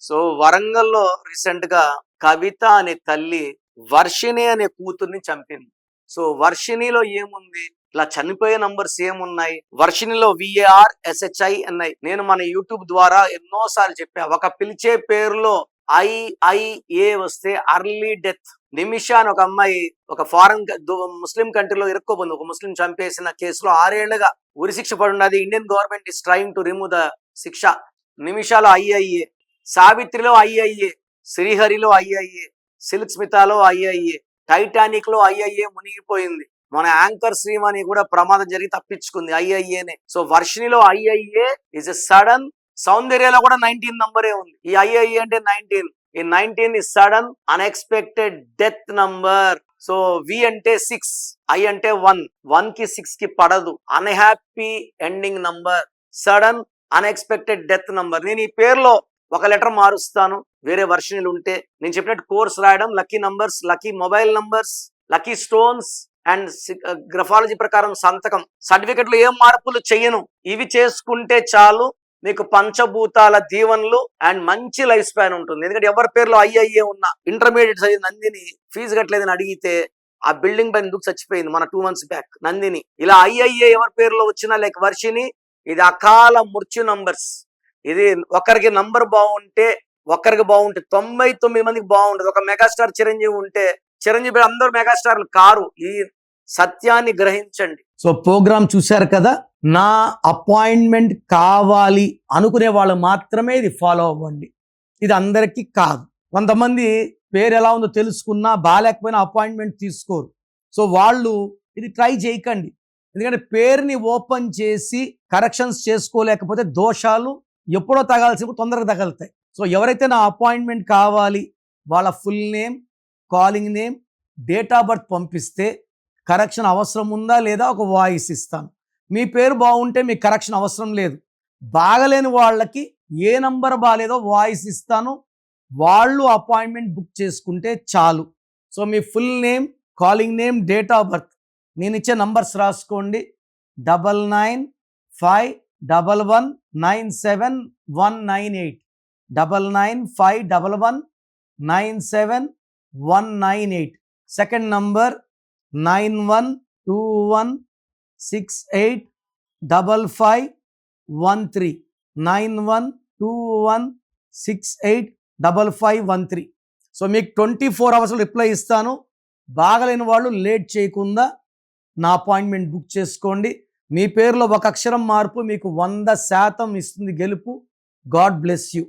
So వరంగల్లో recent గా కవిత అనే తల్లి వర్షిణి అనే కూతుర్ని చంపింది. సో వర్షిణిలో ఏముంది, ఇలా చనిపోయే నంబర్స్ ఏమున్నాయి, వర్షిణిలో VARSHI నేను మన యూట్యూబ్ ద్వారా ఎన్నోసార్లు చెప్పా. ఒక పిలిచే పేరులో IIA వస్తే అర్లీ డెత్. నిమిష అని ఒక అమ్మాయి ఒక ఫారెన్ ముస్లిం కంట్రీలో ఇరుక్కోబోంది. ఒక ముస్లిం చంపేసిన కేసులో 6 ఏళ్లుగా ఉరిశిక్ష పడున్నది. Indian government is trying to remove the శిక్ష. నిమిషాలో IIA, సావిత్రిలో IIA, శ్రీహరిలో IIA, సిల్క్ స్మితాలో IIA, టైటానిక్ లో IIA మునిగిపోయింది. మన యాంకర్ శ్రీమణి కూడా ప్రమాదం జరిగి తప్పించుకుంది IIAనే. సో వర్షిణిలో IIA ఇస్ ఎ సడన్. సౌందర్యలో కూడా 19 నంబరే ఉంది. ఈ IIA అంటే 19. ఈ 19 is sudden unexpected death number. So V అంటే 6, I అంటే 1 కి 6 కి పడదు. Unhappy ending number, sudden unexpected death number. నేను ఈ పేరులో ఒక లెటర్ మారుస్తాను. వేరే వర్షన్లు ఉంటే నేను చెప్పినట్టు కోర్స్ రాయడం, lucky numbers, lucky mobile numbers, lucky stones and graphology ప్రకారం సంతకం. సర్టిఫికెట్ లో ఏం మార్పులు చేయను. ఇవి చేసుకుంటే చాలు, మీకు పంచభూతాల దీవెనలు అండ్ మంచి లైఫ్ స్పాన్ ఉంటుంది. ఎందుకంటే ఎవరి పేరులో IIA ఉన్న ఇంటర్మీడియట్ చదివిన నందిని ఫీజు కట్టలేదని అడిగితే ఆ బిల్డింగ్ పైన ఎందుకు చచ్చిపోయింది మన 2 months బ్యాక్ నందిని. ఇలా IIA ఎవరి పేరులో వచ్చినా లైక్ వర్షిని, ఇది అకాల మృత్యు నంబర్స్. ఇది ఒకరికి నంబర్ బాగుంటే 99 మందికి బాగుంటుంది. ఒక మెగాస్టార్ చిరంజీవి ఉంటే చిరంజీవి అందరూ మెగాస్టార్లు కారు. ఈ సత్యాన్ని గ్రహించండి. సో ప్రోగ్రామ్ చూశారు కదా. నా అపాయింట్మెంట్ కావాలి అనుకునే వాళ్ళు మాత్రమే ఇది ఫాలో అవ్వండి. ఇది అందరికీ కాదు. కొంతమంది పేరు ఎలా ఉందో తెలుసుకున్నా బాగాలేకపోయినా అపాయింట్మెంట్ తీసుకోరు. సో వాళ్ళు ఇది ట్రై చేయకండి. ఎందుకంటే పేరుని ఓపెన్ చేసి కరెక్షన్స్ చేసుకోలేకపోతే దోషాలు ఎప్పుడో తగాల్సినప్పుడు తొందరగా తగలుతాయి. సో ఎవరైతే నా అపాయింట్మెంట్ కావాలి వాళ్ళ full name, calling name, date of birth పంపిస్తే కరెక్షన్ అవసరం ఉందా లేదా ఒక వాయిస్ ఇస్తాను. మీ పేరు బాగుంటే మీకు కరెక్షన్ అవసరం లేదు. బాగలేని వాళ్ళకి ఏ నంబర్ బాగాలేదో వాయిస్ ఇస్తాను. వాళ్ళు అపాయింట్మెంట్ బుక్ చేసుకుంటే చాలు. So me full name, calling name, date of birth, నేను ఇచ్చే నంబర్స్ రాసుకోండి. 9951197198, 9951197198. Second number 9121685513, 9121685513. సో మీకు 24 hours రిప్లై ఇస్తాను. బాగలేని వాళ్ళు లేట్ చేయకుండా నా అపాయింట్మెంట్ బుక్ చేసుకోండి. మీ పేరులో ఒక అక్షరం మార్పు మీకు 100% ఇస్తుంది గెలుపు. God bless you.